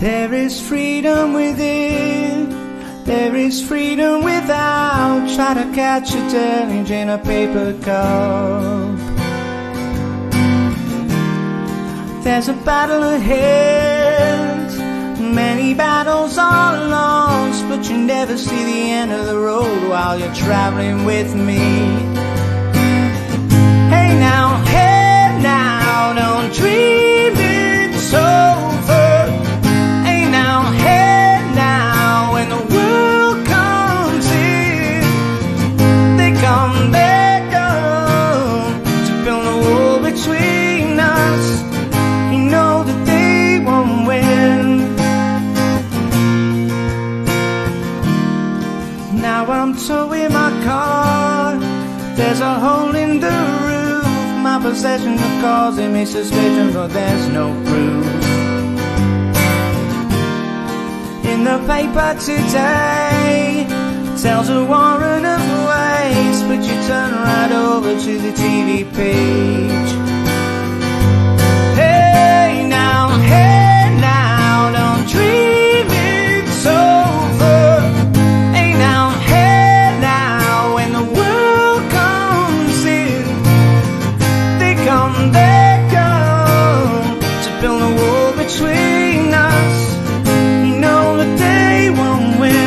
There is freedom within, there is freedom without. Try to catch a deluge in a paper cup. There's a battle ahead, many battles are lost, but you never see the end of the road while you're traveling with me. Hey now, don't dream it's over. Hey now, when the world comes in, they come to build a wall between us. You know that they won't win. Now I'm towing my car, there's a hole in the roof. My possessions are causing me suspicion, but there's no proof. In the paper today tells a warrant of waste, but you turn right over to the TV page. Hey now, don't dream it's over. Hey now, when the world comes in, they come to build a wall between us. You know that they won't win.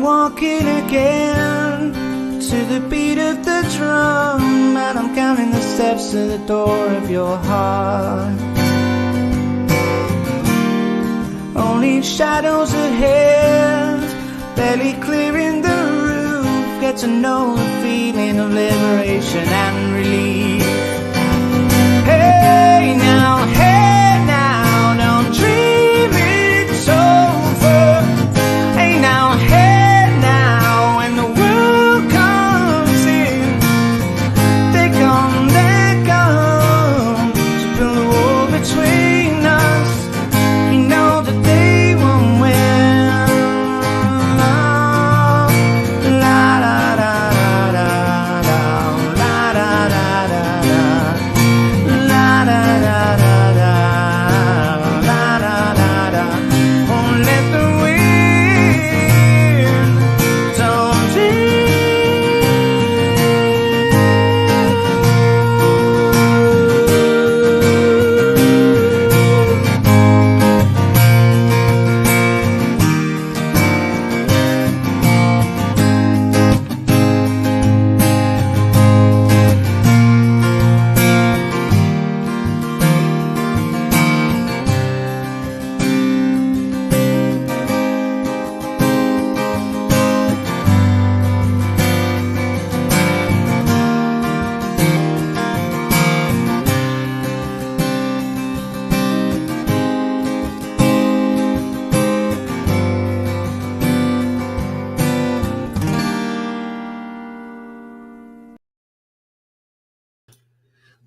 Walking again to the beat of the drum, and I'm counting the steps to the door of your heart. Only shadows ahead, barely clearing the roof. Get to know the feeling of liberation and relief. Hey now, don't dream it's over. Hey now, when the world comes in, they come to build a wall between us. You know that they won't win. La da da da da, la da da da da, la da da da da, la da da da. Won't let the wind, don't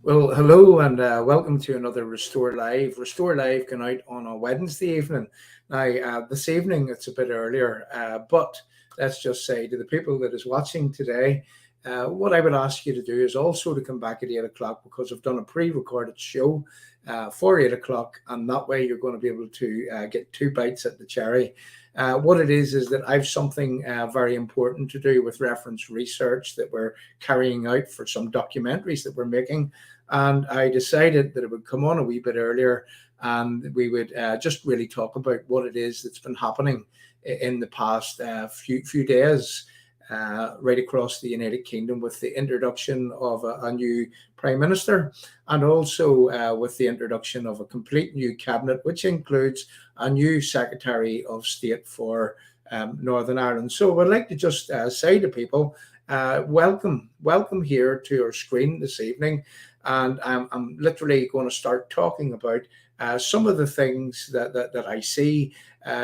Well, hello and welcome to another Restore Live. Restore Live can out on a Wednesday evening. Now, this evening it's a bit earlier, but let's just say to the people that is watching today, what I would ask you to do is also to come back at 8 o'clock, because I've done a pre-recorded show for 8 o'clock, and that way you're going to be able to get two bites at the cherry. What it is that I've something very important to do with reference research that we're carrying out for some documentaries that we're making. And I decided that it would come on a wee bit earlier, and we would just really talk about what it is that's been happening in the past few days. right across the United Kingdom with the introduction of a new Prime Minister, and also with the introduction of a complete new cabinet, which includes a new Secretary of State for Northern Ireland. So I'd like to just say to people, welcome here to our screen this evening. And I'm literally going to start talking about some of the things that I see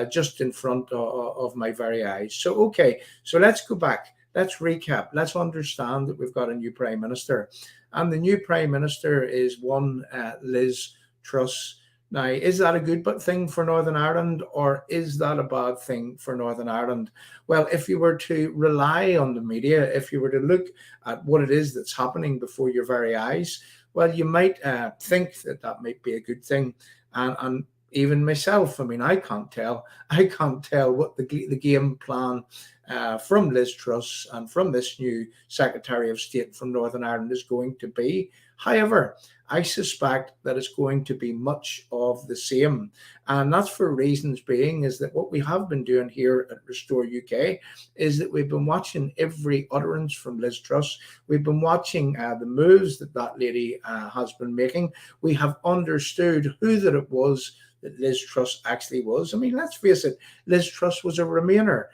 just in front of my very eyes. So, okay, so let's go back. Let's recap. Let's understand that we've got a new Prime Minister. And the new Prime Minister is one Liz Truss. Now, is that a good thing for Northern Ireland, or is that a bad thing for Northern Ireland? Well, if you were to rely on the media, if you were to look at what it is that's happening before your very eyes, well, you might think that might be a good thing. And even myself, I mean, I can't tell what the game plan from Liz Truss and from this new Secretary of State from Northern Ireland is going to be. However, I suspect that it's going to be much of the same. And that's for reasons being is that what we have been doing here at Restore UK is that we've been watching every utterance from Liz Truss. We've been watching the moves that lady has been making. We have understood who that it was that Liz Truss actually was. I mean, let's face it, Liz Truss was a Remainer,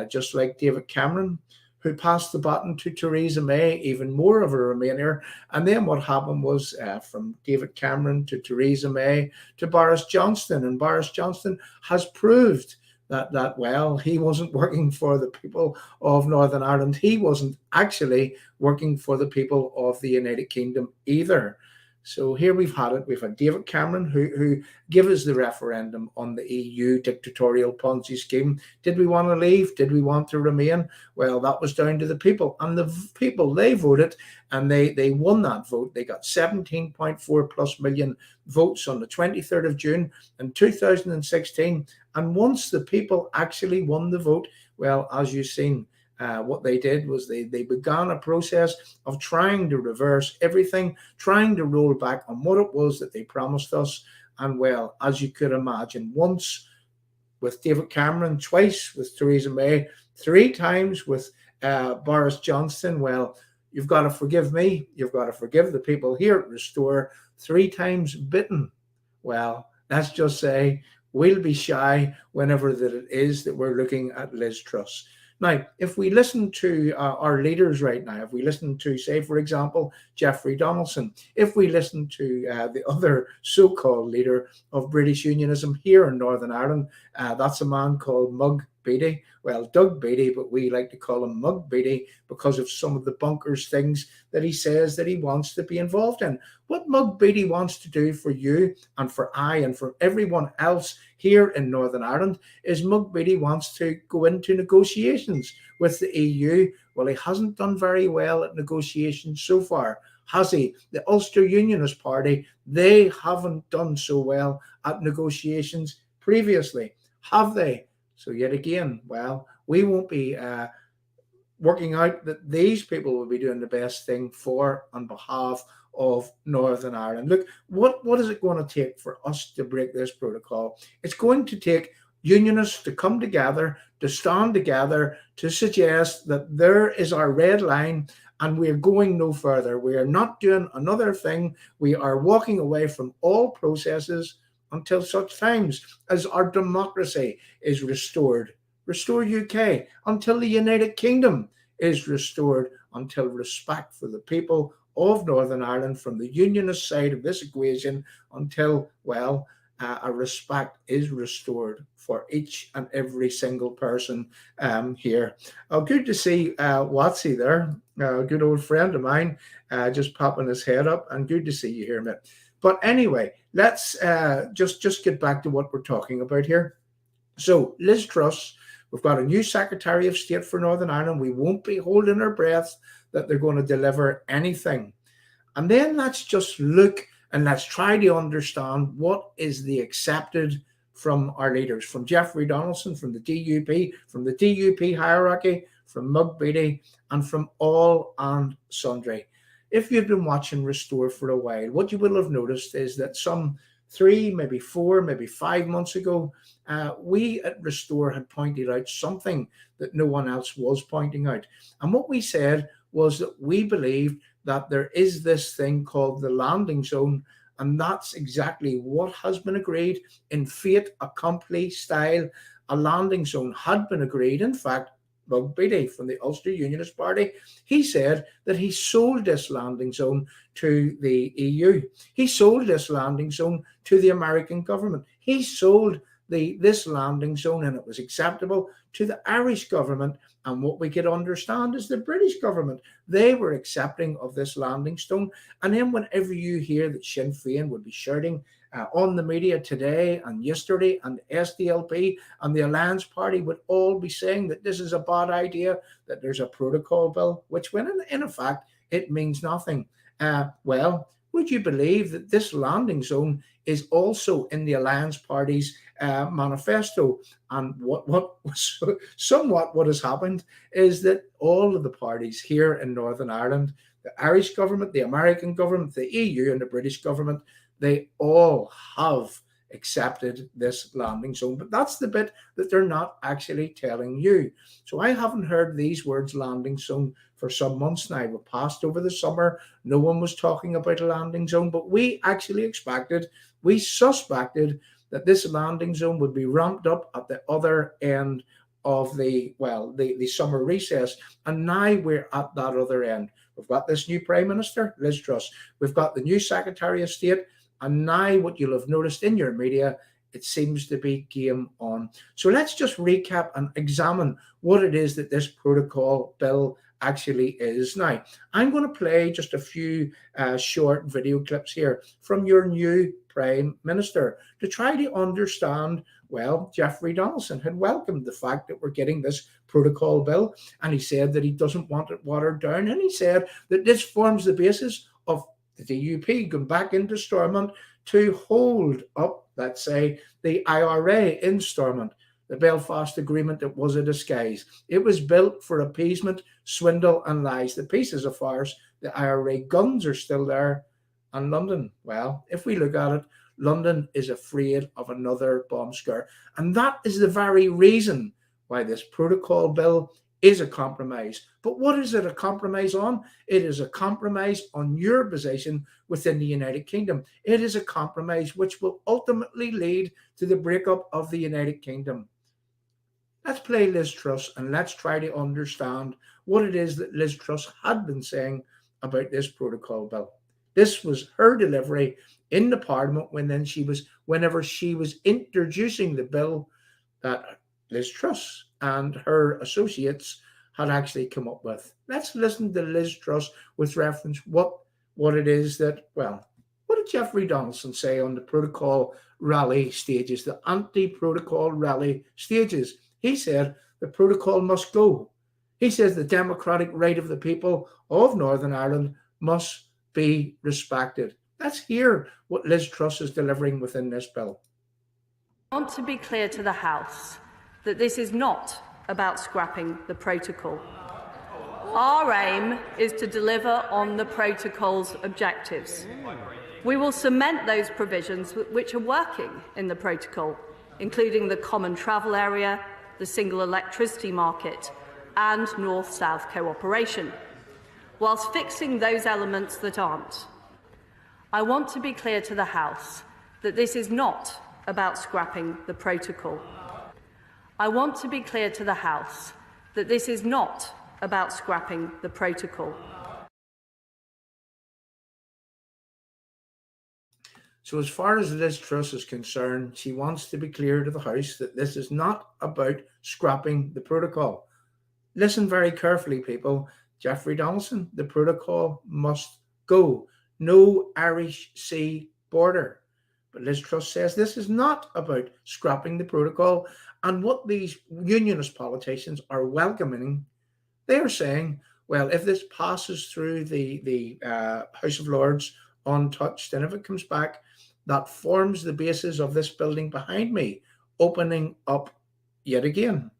just like David Cameron, who passed the baton to Theresa May, even more of a Remainer. And then what happened was from David Cameron to Theresa May to Boris Johnson. And Boris Johnson has proved that well, he wasn't working for the people of Northern Ireland. He wasn't actually working for the people of the United Kingdom either. So here we've had it. We've had David Cameron, who gave us the referendum on the EU dictatorial Ponzi scheme. Did we want to leave? Did we want to remain? Well, that was down to the people. And the people, they voted, and they won that vote. They got 17.4 plus million votes on the 23rd of June in 2016. And once the people actually won the vote, well, as you've seen, what they did was they began a process of trying to reverse everything, trying to roll back on what it was that they promised us. And well, as you could imagine, once with David Cameron, twice with Theresa May, three times with Boris Johnson, well, you've got to forgive me. You've got to forgive the people here at Restore. Three times bitten. Well, let's just say we'll be shy whenever that it is that we're looking at Liz Truss. Now, if we listen to our leaders right now, if we listen to, say, for example, Jeffrey Donaldson, if we listen to the other so-called leader of British unionism here in Northern Ireland, that's a man called Mug Beattie. Well, Doug Beattie, but we like to call him Mug Beattie because of some of the bonkers things that he says that he wants to be involved in. What Mug Beattie wants to do for you and for I and for everyone else here in Northern Ireland is Mug Beattie wants to go into negotiations with the EU. Well, he hasn't done very well at negotiations so far, has he? The Ulster Unionist Party, they haven't done so well at negotiations previously, have they? So yet again, well, we won't be working out that these people will be doing the best thing for on behalf of Northern Ireland. Look, what is it going to take for us to break this protocol? It's going to take unionists to come together, to stand together, to suggest that there is our red line and we're going no further. We are not doing another thing. We are walking away from all processes until such times as our democracy is restored. Restore UK, until the United Kingdom is restored, until respect for the people of Northern Ireland from the unionist side of this equation, until, well, a respect is restored for each and every single person here. Good to see Watsy there, a good old friend of mine, just popping his head up, and good to see you here, mate. But anyway, let's just get back to what we're talking about here. So Liz Truss, we've got a new Secretary of State for Northern Ireland. We won't be holding our breath that they're going to deliver anything. And then let's just look and let's try to understand what is the accepted from our leaders, from Jeffrey Donaldson, from the DUP hierarchy, from Mug Beattie, and from all and sundry. If you've been watching Restore for a while, what you will have noticed is that some 3, maybe 4, maybe 5 months ago, we at Restore had pointed out something that no one else was pointing out. And what we said was that we believed that there is this thing called the landing zone, and that's exactly what has been agreed in fait accompli style. A landing zone had been agreed. In fact, Doug Beattie from the Ulster Unionist Party, he said that he sold this landing zone to the EU. He sold this landing zone to the American government. He sold this landing zone, and it was acceptable to the Irish government. And what we could understand is the British government, they were accepting of this landing zone. And then whenever you hear that Sinn Féin would be shouting on the media today and yesterday, and SDLP and the Alliance Party would all be saying that this is a bad idea, that there's a protocol bill, which when in fact it means nothing. Well, would you believe that this landing zone is also in the Alliance Party's manifesto? And what has happened is that all of the parties here in Northern Ireland, the Irish government, the American government, the EU and the British government, they all have accepted this landing zone. But that's the bit that they're not actually telling you. So I haven't heard these words landing zone for some months now. We passed over the summer. No one was talking about a landing zone, but we actually we suspected that this landing zone would be ramped up at the other end of the summer recess. And now we're at that other end. We've got this new Prime Minister, Liz Truss. We've got the new Secretary of State. And now what you'll have noticed in your media, it seems to be game on. So let's just recap and examine what it is that this protocol bill actually is. Now, I'm going to play just a few short video clips here from your new Prime Minister to try to understand. Well, Jeffrey Donaldson had welcomed the fact that we're getting this protocol bill, and he said that he doesn't want it watered down, and he said that this forms the basis of the DUP going back into Stormont to hold up, let's say, the IRA in Stormont. The Belfast Agreement, it was a disguise. It was built for appeasement, swindle and lies. The pieces of farce, the IRA guns are still there. And London, well, if we look at it, London is afraid of another bomb scare. And that is the very reason why this protocol bill is a compromise. But what is it a compromise on? It is a compromise on your position within the United Kingdom. It is a compromise which will ultimately lead to the breakup of the United Kingdom. Let's play Liz Truss and let's try to understand what it is that Liz Truss had been saying about this protocol bill. This was her delivery in the Parliament whenever she was introducing the bill that Liz Truss and her associates had actually come up with. Let's listen to Liz Truss with reference what it is that, well, what did Jeffrey Donaldson say on the protocol rally stages, the anti-protocol rally stages? He said the protocol must go. He says the democratic right of the people of Northern Ireland must be respected. Let's hear what Liz Truss is delivering within this bill. I want to be clear to the House that this is not about scrapping the protocol. Our aim is to deliver on the protocol's objectives. We will cement those provisions which are working in the protocol, including the common travel area, the single electricity market, and North-South cooperation, whilst fixing those elements that aren't. I want to be clear to the House that this is not about scrapping the protocol. I want to be clear to the House that this is not about scrapping the protocol. So as far as Liz Truss is concerned, she wants to be clear to the House that this is not about scrapping the protocol. Listen very carefully, people. Jeffrey Donaldson, the protocol must go. No Irish Sea border. But Liz Truss says this is not about scrapping the protocol. And what these unionist politicians are welcoming, they are saying, well, if this passes through the House of Lords untouched, and if it comes back, that forms the basis of this building behind me, opening up yet again.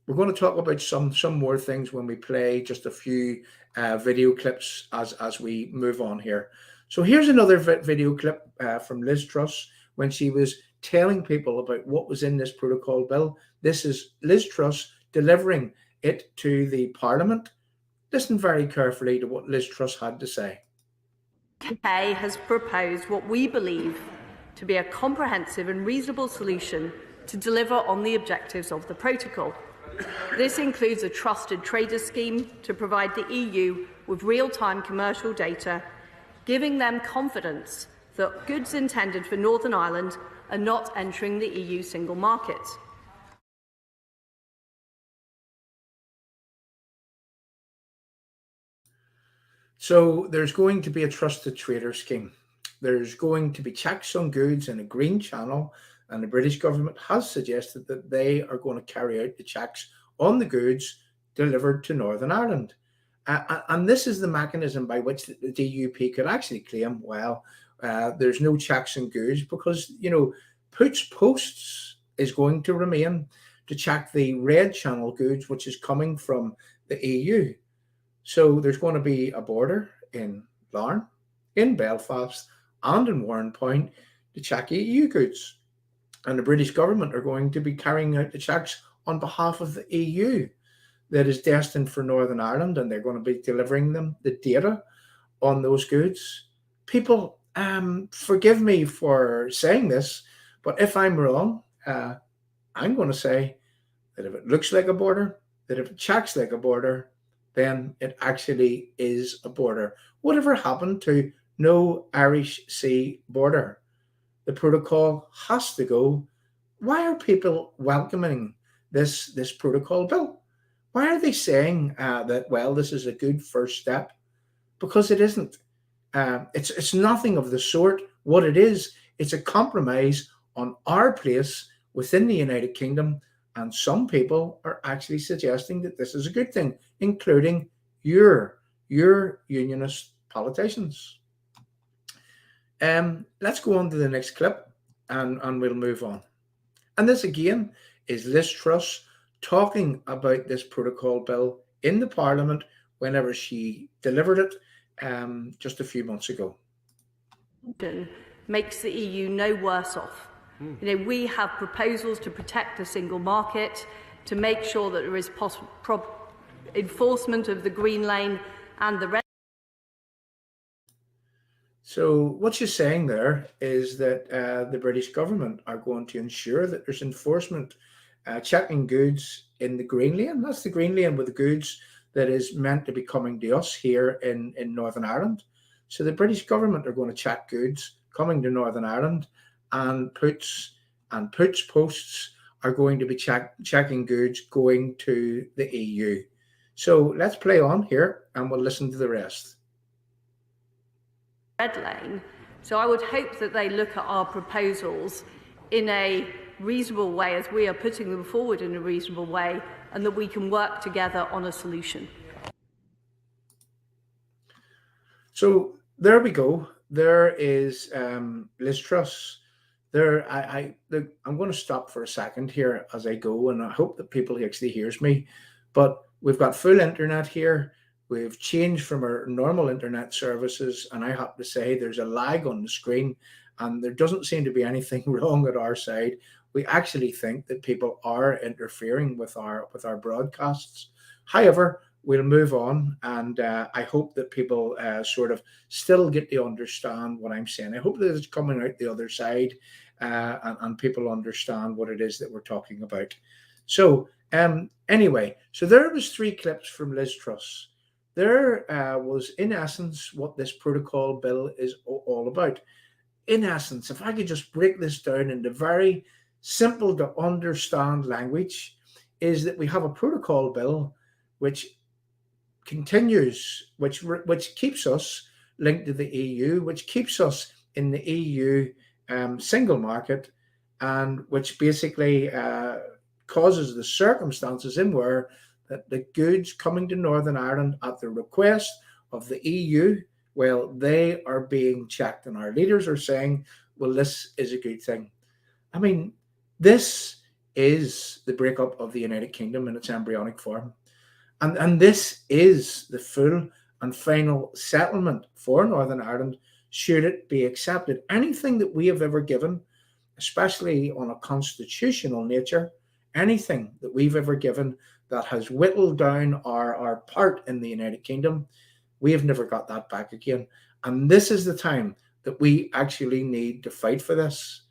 We're going to talk about some more things when we play just a few video clips as we move on here. So here's another video clip from Liz Truss when she was telling people about what was in this protocol bill. This is Liz Truss delivering it to the Parliament. Listen very carefully to what Liz Truss had to say. UK has proposed what we believe to be a comprehensive and reasonable solution to deliver on the objectives of the protocol. This includes a trusted trader scheme to provide the EU with real-time commercial data, giving them confidence that goods intended for Northern Ireland are not entering the EU single market. So there's going to be a trusted trader scheme. There's going to be checks on goods in a green channel, and the British government has suggested that they are going to carry out the checks on the goods delivered to Northern Ireland. And this is the mechanism by which the DUP could actually claim, well, there's no checks on goods because, Puts Posts is going to remain to check the red channel goods, which is coming from the EU. So there's going to be a border in Larne, in Belfast, and in Warrenpoint to check EU goods. And the British government are going to be carrying out the checks on behalf of the EU that is destined for Northern Ireland, and they're going to be delivering them the data on those goods. People, forgive me for saying this, but if I'm wrong, I'm going to say that if it looks like a border, that if it checks like a border, then it actually is a border. Whatever happened to no Irish Sea border? The protocol has to go. Why are people welcoming this protocol bill? Why are they saying that, well, this is a good first step? Because it isn't. It's nothing of the sort. What it is, it's a compromise on our place within the United Kingdom. And some people are actually suggesting that this is a good thing, including your unionist politicians. Let's go on to the next clip and we'll move on. And this again is Liz Truss talking about this protocol bill in the Parliament whenever she delivered it just a few months ago. Makes the EU no worse off. We have proposals to protect the single market, to make sure that there is enforcement of the green lane and the red. So what she's saying there is that the British government are going to ensure that there's enforcement checking goods in the green lane. That's the green lane with the goods that is meant to be coming to us here in Northern Ireland. So the British government are going to check goods coming to Northern Ireland, and Puts Posts are going to be checking goods going to the EU. So let's play on here and we'll listen to the rest. Red lane. So I would hope that they look at our proposals in a reasonable way, as we are putting them forward in a reasonable way, and that we can work together on a solution. So there we go. There is Liz Truss. I'm going to stop for a second here as I go, and I hope that people actually hears me. But we've got full internet here. We've changed from our normal internet services, and I have to say there's a lag on the screen, and there doesn't seem to be anything wrong at our side. We actually think that people are interfering with our broadcasts. However, we'll move on, and I hope that people sort of still get to understand what I'm saying. I hope that it's coming out the other side, and people understand what it is that we're talking about. So anyway, so there was 3 clips from Liz Truss. There was, in essence, what this protocol bill is all about. In essence, if I could just break this down into very simple to understand language, is that we have a protocol bill which continues, which keeps us linked to the EU, which keeps us in the EU single market, and which basically causes the circumstances in where that the goods coming to Northern Ireland at the request of the EU, well, they are being checked, and our leaders are saying, well, this is a good thing. I mean, this is the breakup of the United Kingdom in its embryonic form. And this is the full and final settlement for Northern Ireland should it be accepted. Anything that we have ever given, especially on a constitutional nature, anything that we've ever given that has whittled down our part in the United Kingdom, we have never got that back again. And this is the time that we actually need to fight for this.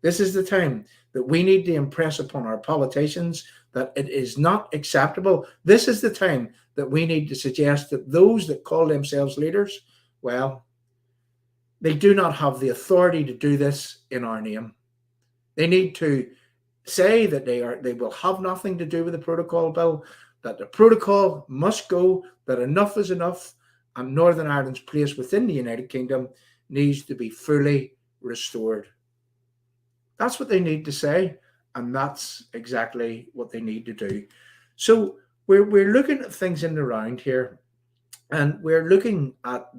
This is the time that we need to impress upon our politicians that it is not acceptable. This is the time that we need to suggest that those that call themselves leaders, well, they do not have the authority to do this in our name. They need to say that they will have nothing to do with the protocol bill, that the protocol must go, that enough is enough, and Northern Ireland's place within the United Kingdom needs to be fully restored. That's what they need to say, and that's exactly what they need to do. So we're looking at things in the round here, and we're looking at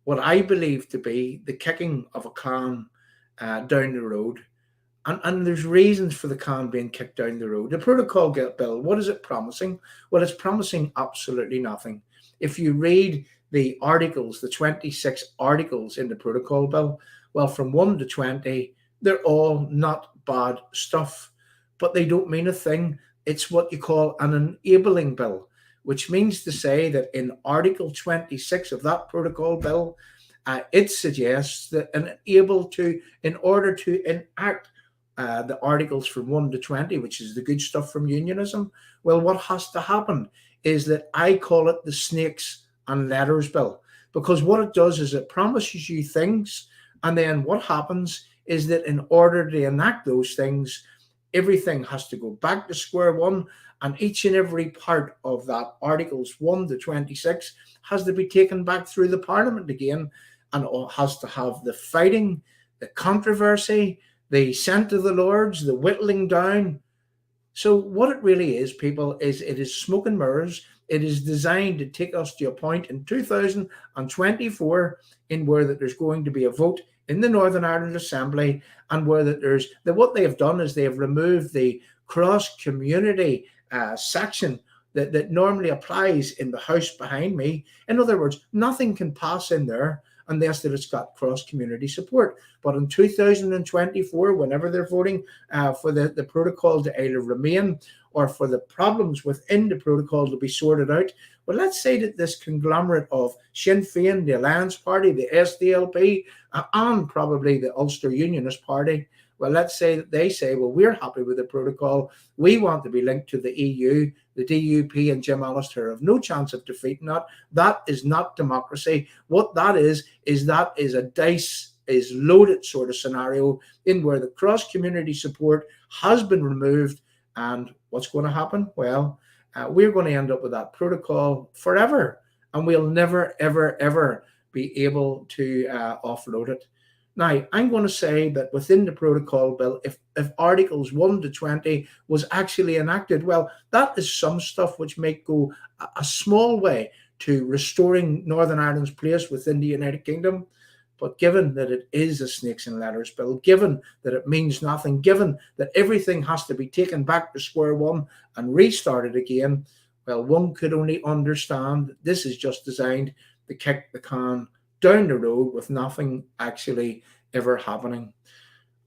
what I believe to be the kicking of a can down the road. And there's reasons for the can being kicked down the road. The protocol bill, what is it promising? Well, it's promising absolutely nothing. If you read the articles, the 26 articles in the protocol bill, well, from 1 to 20, they're all not bad stuff, but they don't mean a thing. It's what you call an enabling bill, which means to say that in Article 26 of that protocol bill, it suggests that in order to enact the articles from 1 to 20, which is the good stuff from unionism, well, what has to happen is that I call it the snakes and ladders bill, because what it does is it promises you things, and then what happens is that in order to enact those things, everything has to go back to square one, and each and every part of that Articles 1 to 26 has to be taken back through the Parliament again, and it has to have the fighting, the controversy, the sent to the Lords, the whittling down. So what it really is, people, is it is smoke and mirrors. It is designed to take us to a point in 2024 in where that there's going to be a vote in the Northern Ireland Assembly, and where that what they have done is they have removed the cross-community section that normally applies in the house behind me. In other words, nothing can pass in there unless that it's got cross-community support. But in 2024, whenever they're voting for the protocol to either remain or for the problems within the protocol to be sorted out, well, let's say that this conglomerate of Sinn Féin, the Alliance Party, the SDLP, and probably the Ulster Unionist Party, well, let's say that they say, well, we're happy with the protocol. We want to be linked to the EU. The DUP and Jim Allister have no chance of defeating that. That is not democracy. What that is a dice is loaded sort of scenario in where the cross-community support has been removed. And what's going to happen? Well, we're going to end up with that protocol forever, and we'll never, ever, ever be able to offload it. Now, I'm going to say that within the protocol bill, if Articles 1 to 20 was actually enacted, well, that is some stuff which may go a small way to restoring Northern Ireland's place within the United Kingdom. But given that it is a snakes and ladders bill, given that it means nothing, given that everything has to be taken back to square one and restarted again, well, one could only understand that this is just designed to kick the can down the road with nothing actually ever happening.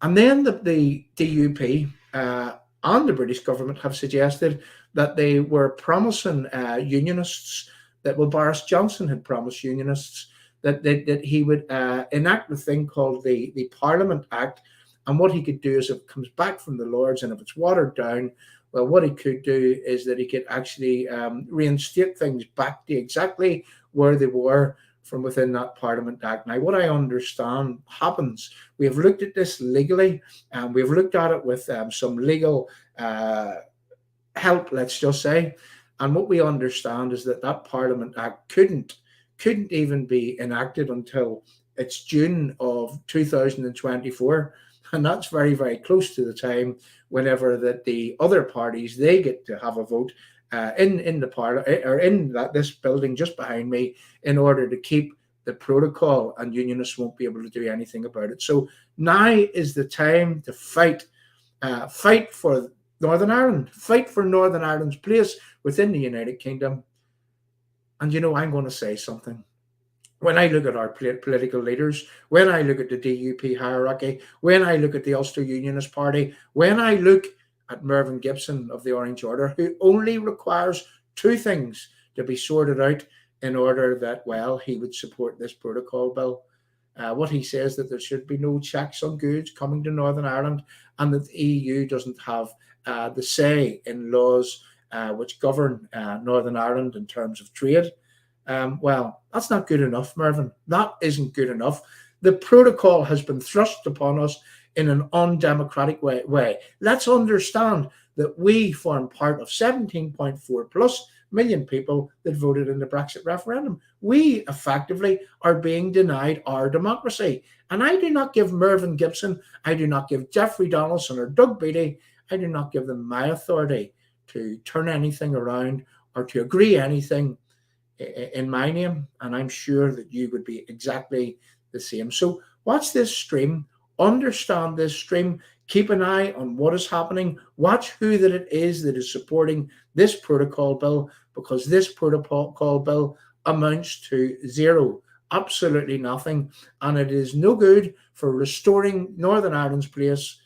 And then the DUP and the British government have suggested that they were promising unionists, that Boris Johnson had promised unionists that he would enact the thing called the Parliament Act. And what he could do is if it comes back from the Lords and if it's watered down, well, what he could do is that he could actually reinstate things back to exactly where they were from within that Parliament Act. Now, what I understand happens, we have looked at this legally, and we've looked at it with some legal help, let's just say. And what we understand is that Parliament Act couldn't even be enacted until it's June of 2024. And that's very, very close to the time whenever that the other parties, they get to have a vote in the parliament or in this building just behind me in order to keep the protocol, and unionists won't be able to do anything about it. So now is the time to fight for Northern Ireland, fight for Northern Ireland's place within the United Kingdom. And I'm going to say something. When I look at our political leaders, when I look at the DUP hierarchy, when I look at the Ulster Unionist Party, when I look at Mervyn Gibson of the Orange Order, who only requires two things to be sorted out in order that, well, he would support this protocol bill. What he says, that there should be no checks on goods coming to Northern Ireland, and that the EU doesn't have the say in laws which govern Northern Ireland in terms of trade. Well, that's not good enough, Mervyn. That isn't good enough. The protocol has been thrust upon us in an undemocratic way. Let's understand that we form part of 17.4 plus million people that voted in the Brexit referendum. We effectively are being denied our democracy. And I do not give Mervyn Gibson, I do not give Jeffrey Donaldson or Doug Beattie, I do not give them my authority to turn anything around or to agree anything in my name, and I'm sure that you would be exactly the same. So watch this stream, understand this stream, keep an eye on what is happening, watch who that it is that is supporting this protocol bill, because this protocol bill amounts to zero, absolutely nothing, and it is no good for restoring Northern Ireland's place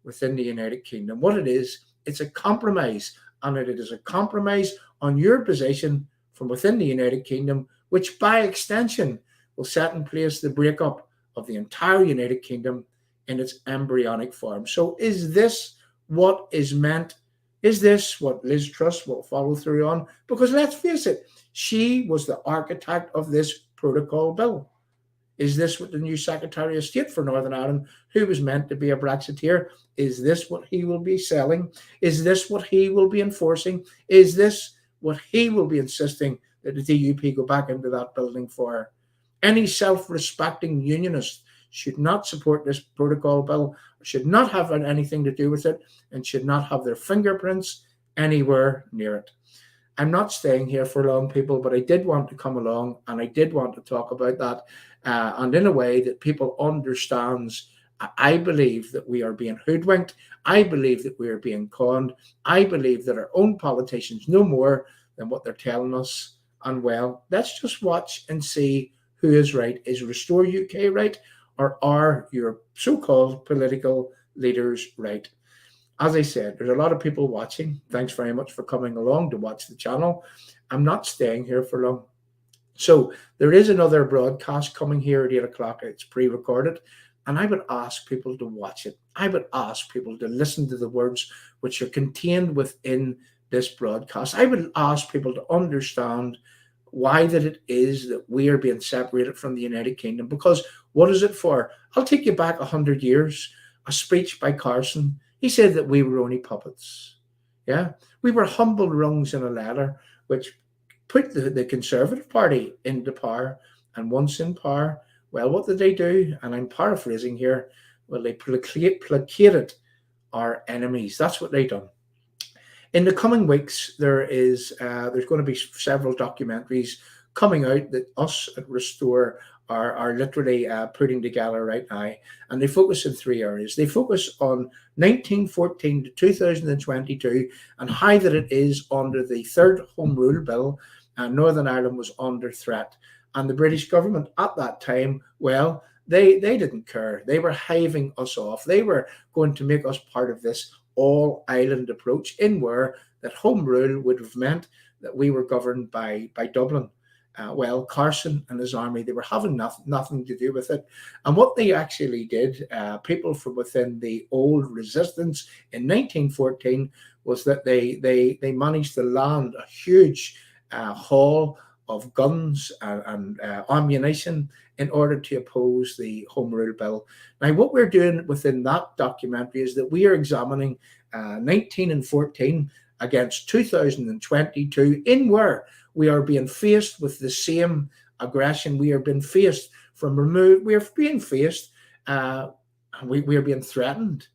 within the United Kingdom. What it is, it's a compromise, and it is a compromise on your position from within the United Kingdom, which by extension will set in place the breakup of the entire United Kingdom in its embryonic form. So is this what is meant? Is this what Liz Truss will follow through on? Because let's face it, she was the architect of this protocol bill. Is this what the new Secretary of State for Northern Ireland, who was meant to be a Brexiteer, is this what he will be selling? Is this what he will be enforcing? Is this what he will be insisting that the DUP go back into that building for? Any self-respecting unionist should not support this protocol bill, should not have anything to do with it, and should not have their fingerprints anywhere near it. I'm not staying here for long, people, but I did want to come along and I did want to talk about that, and in a way that people understands. I believe that we are being hoodwinked. I believe that we are being conned. I believe that our own politicians know more than what they're telling us. And well, let's just watch and see who is right. Is Restore UK right? Or are your so-called political leaders right? As I said, there's a lot of people watching. Thanks very much for coming along to watch the channel. I'm not staying here for long. So there is another broadcast coming here at 8 o'clock. It's pre-recorded. And I would ask people to watch it. I would ask people to listen to the words which are contained within this broadcast. I would ask people to understand why that it is that we are being separated from the United Kingdom. Because what is it for? I'll take you back 100 years. A speech by Carson. He said that we were only puppets. Yeah, we were humble rungs in a ladder, which put the Conservative Party into power. And once in power, well, what did they do? And I'm paraphrasing here. Well, they placated our enemies. That's what they done. In the coming weeks, there's going to be several documentaries coming out that us at Restore are literally putting together right now. And they focus in three areas. They focus on 1914 to 2022 and how that it is under the third Home Rule Bill, Northern Ireland was under threat. And the British government at that time, well, they didn't care. They were hiving us off. They were going to make us part of this all-island approach, in where that home rule would have meant that we were governed by Dublin. Well, Carson and his army, they were having nothing to do with it. And what they actually did, people from within the old resistance in 1914, was that they managed to land a huge haul of guns and ammunition in order to oppose the Home Rule Bill. Now, what we're doing within that documentary is that we are examining 19 and 14 against 2022, in where we are being faced with the same aggression. We are being faced we are being faced, we are being threatened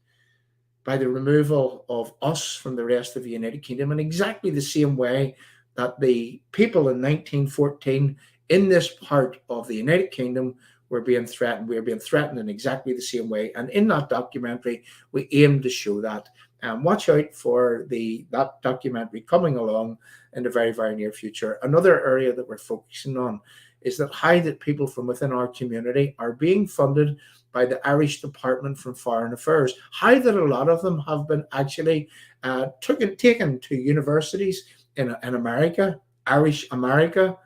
by the removal of us from the rest of the United Kingdom in exactly the same way that the people in 1914 in this part of the United Kingdom were being threatened. We are being threatened in exactly the same way. And in that documentary, we aim to show that. watch out for that documentary coming along in the very, very near future. Another area that we're focusing on is that how that people from within our community are being funded by the Irish Department for Foreign Affairs. How that a lot of them have been actually taken to universities in America, Irish America.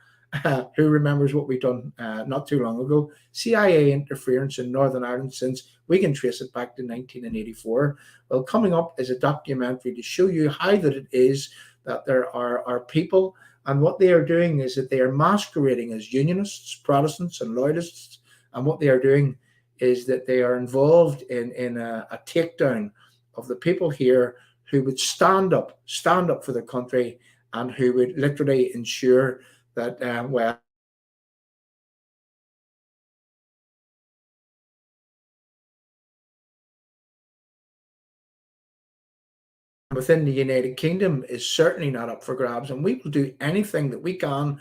Who remembers what we've done not too long ago? CIA interference in Northern Ireland since we can trace it back to 1984. Well, coming up is a documentary to show you how that it is that there are people, and what they are doing is that they are masquerading as Unionists, Protestants, and Loyalists, and what they are doing is that they are involved in a takedown of the people here who would stand up for their country, and who would literally ensure that, within the United Kingdom is certainly not up for grabs, and we will do anything that we can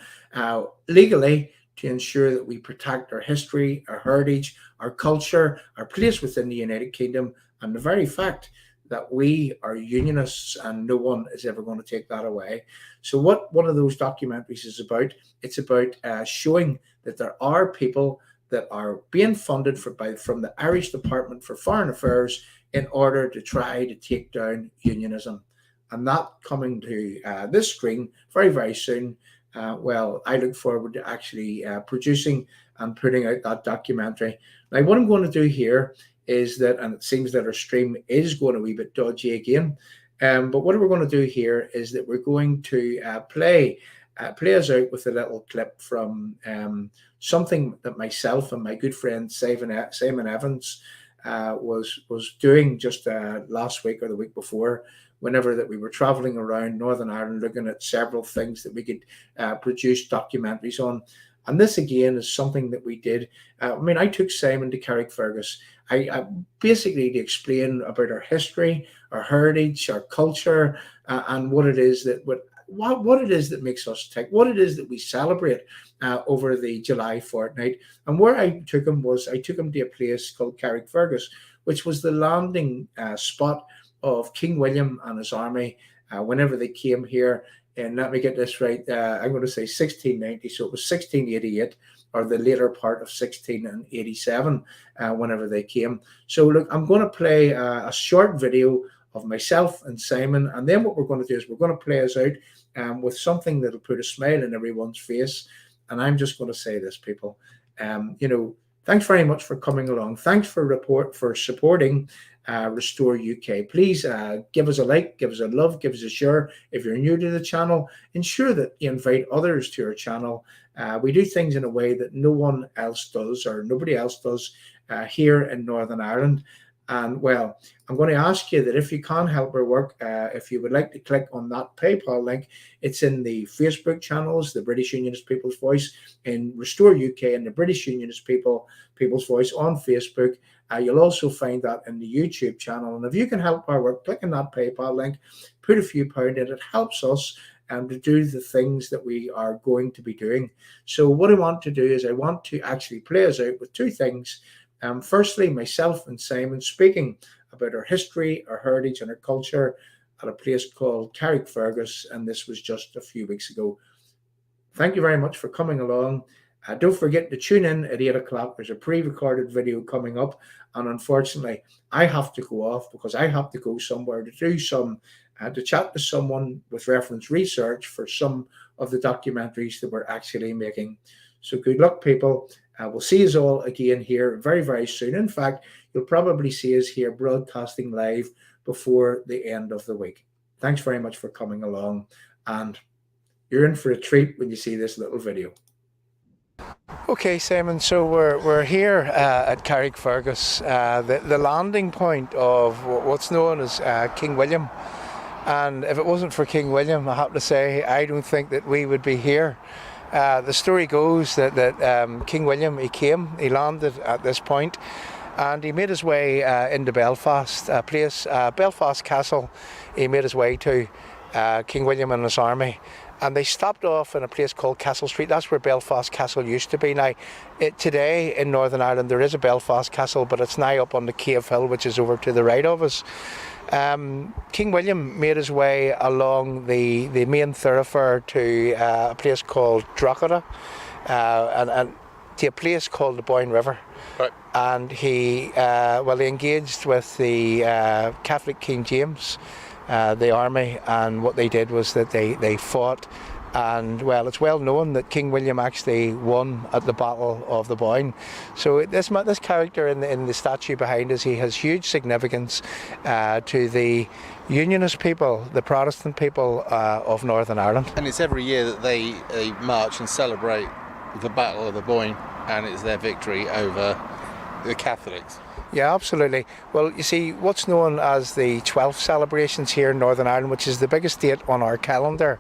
legally to ensure that we protect our history, our heritage, our culture, our place within the United Kingdom, and the very fact that we are unionists and no one is ever going to take that away. So what one of those documentaries is about, it's about showing that there are people that are being funded from the Irish Department for Foreign Affairs in order to try to take down unionism. And that coming to this screen very, very soon. Well, I look forward to actually producing and putting out that documentary. Now, what I'm going to do here is that, and it seems that our stream is going a wee bit dodgy again, but what we're going to do here is that we're going to play us out with a little clip from something that myself and my good friend Simon Evans was doing just last week or the week before, whenever that we were traveling around Northern Ireland looking at several things that we could produce documentaries on. And this again is something that we did. I took Simon to Carrickfergus. I basically to explain about our history, our heritage, our culture, and what it is that what it is that makes us tick, what it is that we celebrate over the July fortnight. And where I took him to a place called Carrickfergus, which was the landing spot of King William and his army whenever they came here. And let me get this right, I'm going to say 1690, so it was 1688, or the later part of 1687, whenever they came. So look, I'm going to play a short video of myself and Simon, and then what we're going to do is we're going to play us out with something that'll put a smile on everyone's face. And I'm just going to say this, people, thanks very much for coming along. Thanks for supporting Restore UK. Please give us a like, give us a love, give us a share. If you're new to the channel, ensure that you invite others to our channel. We do things in a way that no one else does, or nobody else does here in Northern Ireland. And well, I'm going to ask you that if you can help our work, if you would like to click on that PayPal link, it's in the Facebook channels, the British Unionist People's Voice in Restore UK, and the British Unionist People's Voice on Facebook. You'll also find that in the YouTube channel. And if you can help our work, click on that PayPal link, put a few pounds in, it helps us to do the things that we are going to be doing. So what I want to do is I want to actually play us out with two things. Firstly, myself and Simon speaking about our history, our heritage, and our culture at a place called Carrickfergus, and this was just a few weeks ago. Thank you very much for coming along. Don't forget to tune in at 8 o'clock. There's a pre-recorded video coming up, and unfortunately, I have to go off because I have to go somewhere to do to chat to someone with reference research for some of the documentaries that we're actually making. So good luck, people. We'll see us all again here very, very soon. In fact, you'll probably see us here broadcasting live before the end of the week. Thanks very much for coming along, and you're in for a treat when you see this little video. Okay, Simon, so we're here at Carrickfergus, the landing point of what's known as King William. And if it wasn't for King William, I have to say, I don't think that we would be here. The story goes that King William, he landed at this point, and he made his way into Belfast, Belfast Castle. He made his way to King William and his army, and they stopped off in a place called Castle Street. That's where Belfast Castle used to be. Now, today in Northern Ireland there is a Belfast Castle, but it's now up on the Cave Hill, which is over to the right of us. King William made his way along the main thoroughfare to a place called Drogheda, and to a place called the Boyne River. Right. And he engaged with the Catholic King James, the army, and what they did was that they fought. And well, it's well known that King William actually won at the Battle of the Boyne. So this character in the statue behind us, he has huge significance to the Unionist people, the Protestant people of Northern Ireland. And it's every year that they march and celebrate the Battle of the Boyne, and it's their victory over the Catholics. Yeah, absolutely. Well, you see, what's known as the 12th celebrations here in Northern Ireland, which is the biggest date on our calendar,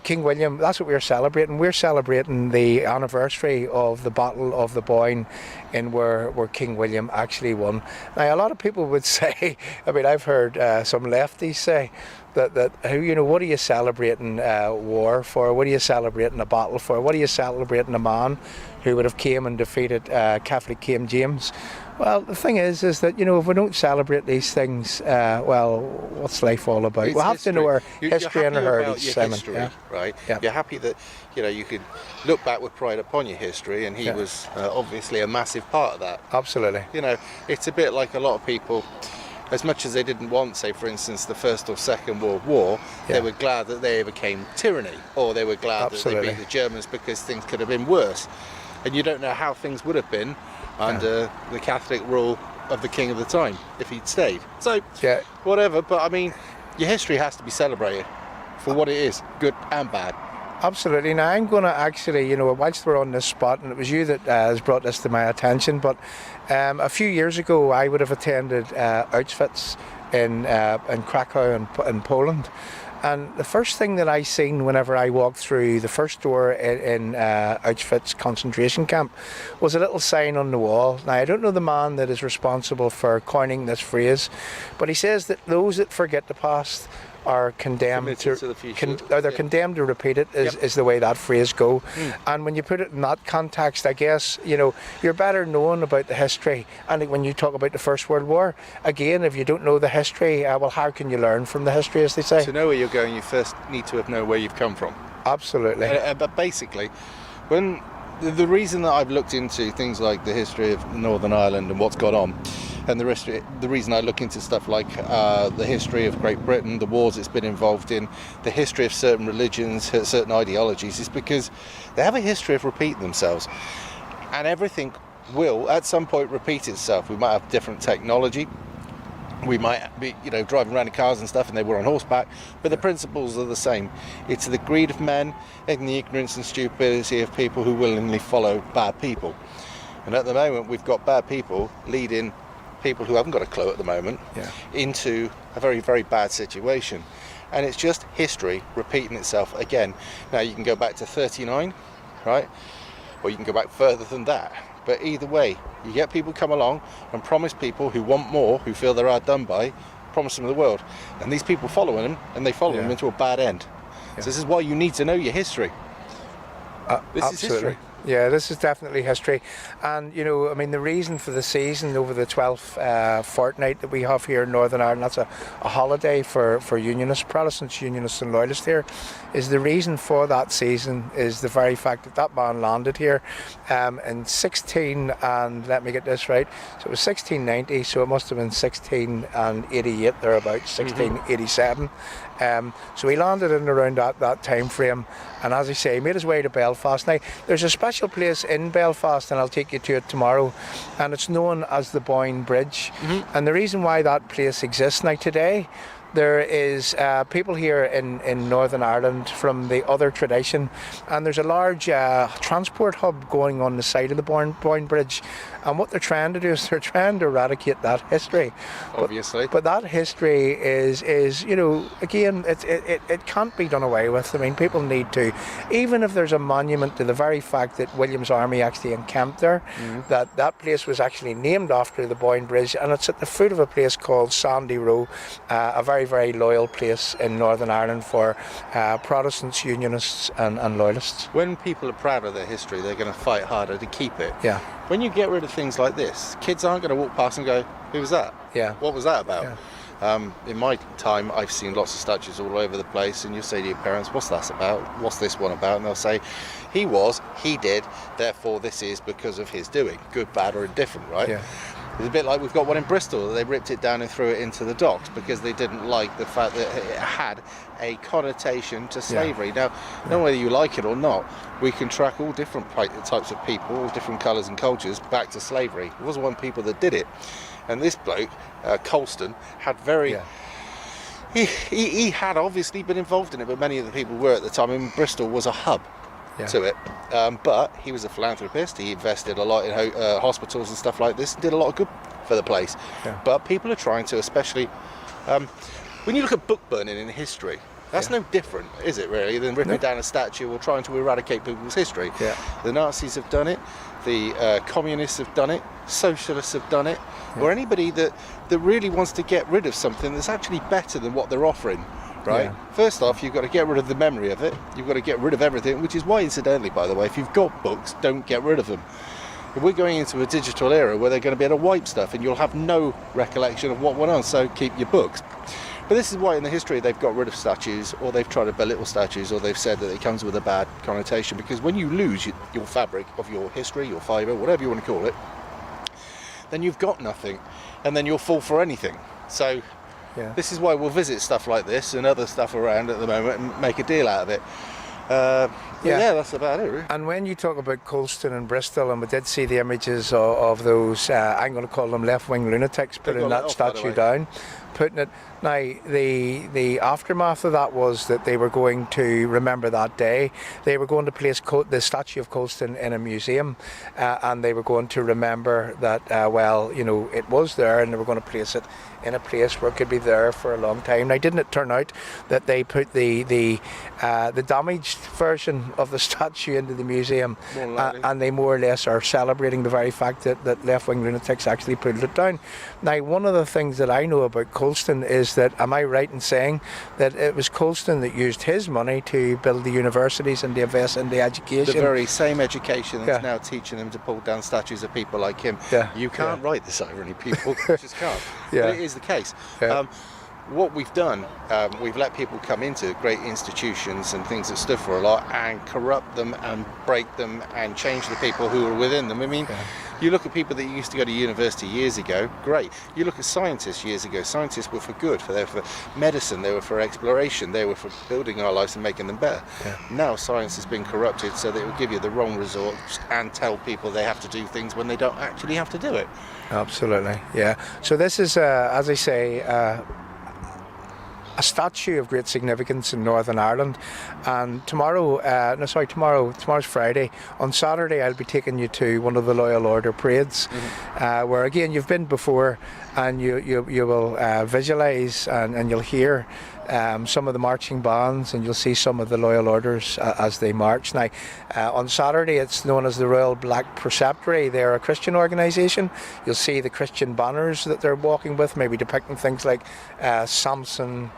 King William, that's what we're celebrating. We're celebrating the anniversary of the Battle of the Boyne, in where King William actually won. Now, a lot of people would say, I mean, I've heard some lefties say that what are you celebrating war for? What are you celebrating a battle for? What are you celebrating a man who would have came and defeated Catholic King James? Well, the thing is that, if we don't celebrate these things, what's life all about? It's we'll have history. to know our You're history and our happy about heritage, your Simon. history, Yeah. right? Yeah. You're happy that, you could look back with pride upon your history, and he was obviously a massive part of that. Absolutely. It's a bit like a lot of people, as much as they didn't want, say, for instance, the First or Second World War, they were glad that they overcame tyranny, or they were glad that they beat the Germans because things could have been worse. And you don't know how things would have been under the Catholic rule of the king of the time if he'd stayed. So, whatever, but I mean, your history has to be celebrated for what it is, good and bad. Absolutely. Now, I'm going to actually, whilst we're on this spot, and it was you that has brought this to my attention, but a few years ago I would have attended Auschwitz in Krakow in Poland. And the first thing that I seen whenever I walked through the first door in Auschwitz concentration camp was a little sign on the wall. Now, I don't know the man that is responsible for coining this phrase, but he says that those that forget the past are condemned to the future. they're condemned to repeat it, is the way that phrase go. And when you put it in that context, I guess you're better known about the history. And when you talk about the First World War, again, if you don't know the history, how can you learn from the history, as they say? To know where you're going, you first need to know where you've come from. Absolutely. But basically, when the reason that I've looked into things like the history of Northern Ireland and what's gone on, and the reason I look into stuff like the history of Great Britain, the wars it's been involved in, the history of certain religions, certain ideologies, is because they have a history of repeating themselves. And everything will, at some point, repeat itself. We might have different technology. We might be, driving around in cars and stuff, and they were on horseback, but the principles are the same. It's the greed of men and the ignorance and stupidity of people who willingly follow bad people. And at the moment, we've got bad people leading people who haven't got a clue at the moment into a very, very bad situation. And it's just history repeating itself again. Now, you can go back to 39, right? Or you can go back further than that. But either way, you get people come along and promise people who want more, who feel they're outdone by, promise them the world. And these people follow them, and they follow them into a bad end. So this is why you need to know your history. This is history. Yeah, this is definitely history. And, the reason for the season over the 12th fortnight that we have here in Northern Ireland, that's a holiday for Unionists, Protestants, Unionists and Loyalists here, is the reason for that season is the very fact that man landed here in and let me get this right, so it was 1690, so it must have been 1688, thereabouts, 1687. So he landed in around that time frame, and as I say, he made his way to Belfast. Now, there's a special place in Belfast, and I'll take you to it tomorrow, and it's known as the Boyne Bridge. And the reason why that place exists now today, there is people here in Northern Ireland from the other tradition, and there's a large transport hub going on the side of the Boyne Bridge, and what they're trying to do is they're trying to eradicate that history. Obviously. But that history is again, it can't be done away with. I mean, people need to, even if there's a monument to the very fact that William's army actually encamped there, that place was actually named after the Boyne Bridge, and it's at the foot of a place called Sandy Row, a very, very loyal place in Northern Ireland for Protestants, Unionists and Loyalists. When people are proud of their history, they're going to fight harder to keep it. Yeah. When you get rid of things like this, kids aren't going to walk past and go, who was that? Yeah. What was that about? Yeah. In my time, I've seen lots of statues all over the place, and you say to your parents, what's that about? What's this one about? And they'll say, he did, therefore this is because of his doing, good, bad or indifferent, right? Yeah. It's a bit like we've got one in Bristol. They ripped it down and threw it into the docks because they didn't like the fact that it had a connotation to slavery. Now, whether you like it or not, we can track all different types of people, all different colours and cultures back to slavery. There was one people that did it, and this bloke, Colston, had very... Yeah. He had obviously been involved in it, but many of the people were at the time. I mean, Bristol was a hub to it, but he was a philanthropist. He invested a lot in hospitals and stuff like this, and did a lot of good for the place. But people are trying to, especially when you look at book burning in history, that's no different, is it really, than ripping down a statue or trying to eradicate people's history. The Nazis have done it, the communists have done it, socialists have done it, or anybody that really wants to get rid of something that's actually better than what they're offering. Right. First off, you've got to get rid of the memory of it. You've got to get rid of everything, which is why, incidentally, by the way, if you've got books, don't get rid of them. If we're going into a digital era where they're going to be able to wipe stuff and you'll have no recollection of what went on, so keep your books. But this is why in the history they've got rid of statues, or they've tried to belittle statues, or they've said that it comes with a bad connotation, because when you lose your fabric of your history, your fibre, whatever you want to call it, then you've got nothing, and then you'll fall for anything. So this is why we'll visit stuff like this and other stuff around at the moment and make a deal out of it. That's about it, really. And when you talk about Colston and Bristol, and we did see the images of those, I'm going to call them left-wing lunatics, putting that statue down, putting it. Now, the aftermath of that was that they were going to remember that day. They were going to place the statue of Colston in a museum, and they were going to remember that, it was there, and they were going to place it in a place where it could be there for a long time. Now, didn't it turn out that they put the damaged version of the statue into the museum, and they more or less are celebrating the very fact that left-wing lunatics actually put it down? Now, one of the things that I know about Colston is that, am I right in saying that it was Colston that used his money to build the universities and to invest in the education? The very same education that's now teaching them to pull down statues of people like him. You can't write this irony, people. You just can't. But it is the case. What we've done, we've let people come into great institutions and things that stood for a lot and corrupt them and break them and change the people who are within them. I mean, you look at people that used to go to university years ago, great. You look at scientists years ago, scientists were for good, they were for medicine, they were for exploration, they were for building our lives and making them better. Now science has been corrupted so that it will give you the wrong results and tell people they have to do things when they don't actually have to do it. Absolutely, So this is, as I say, a statue of great significance in Northern Ireland, and tomorrow's Friday. On Saturday I'll be taking you to one of the Loyal Order parades, where again you've been before, and you will visualise and you'll hear some of the marching bands, and you'll see some of the Loyal Orders as they march. Now, on Saturday it's known as the Royal Black Preceptory. They're a Christian organisation. You'll see the Christian banners that they're walking with, maybe depicting things like Samson,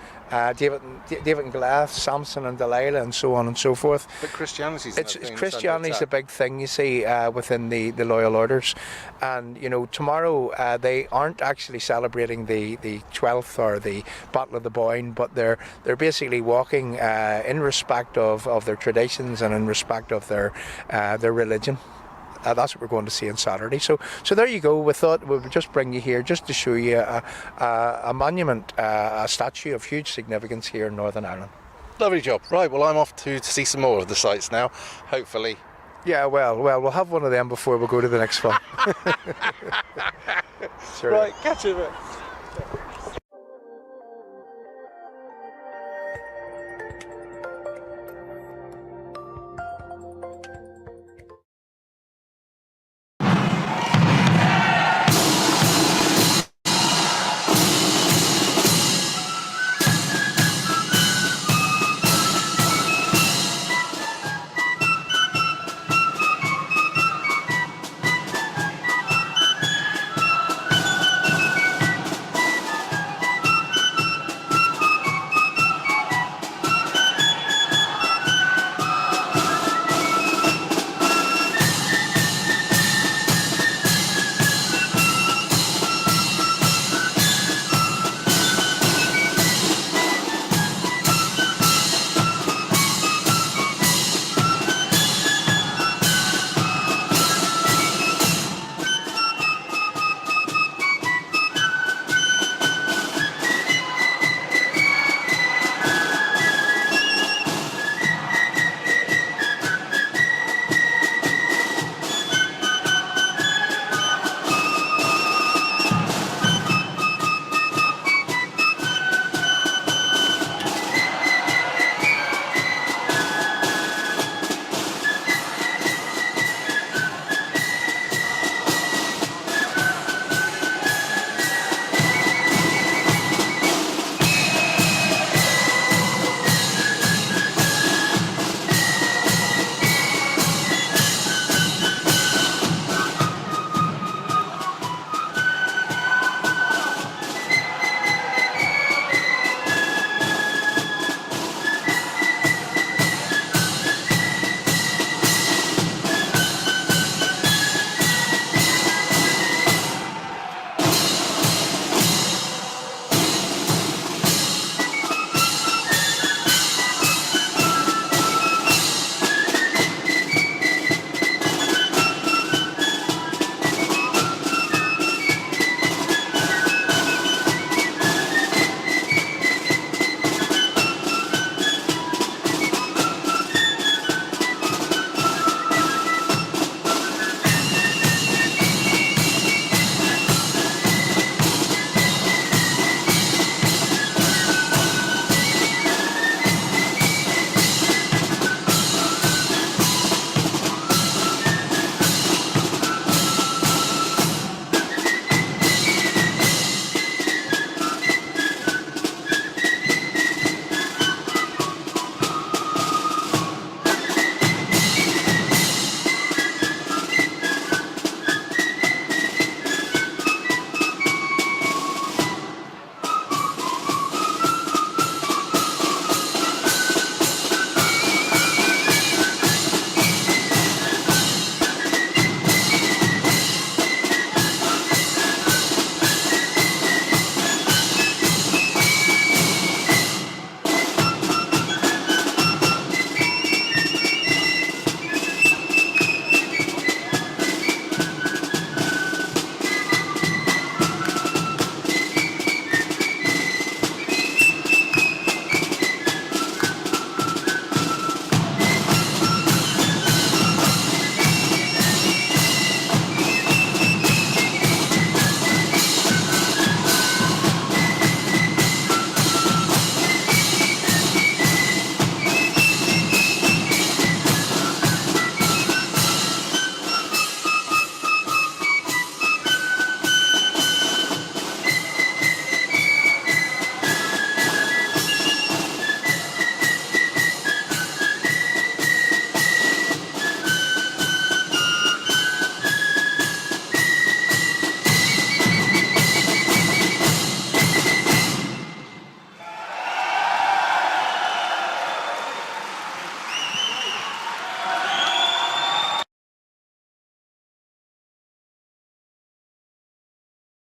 David and Goliath, Samson and Delilah, and so on and so forth. But Christianity's a big thing, you see, within the Loyal Orders. And tomorrow they aren't actually celebrating the 12th or the Battle of the Boyne, but they're basically walking in respect of their traditions and in respect of their religion. That's what we're going to see on Saturday. So there you go. We thought we would just bring you here just to show you a monument, a statue of huge significance here in Northern Ireland. Lovely job. Right, well, I'm off to see some more of the sites now, hopefully. Yeah, well, we'll have one of them before we go to the next one. Right, catch you a bit.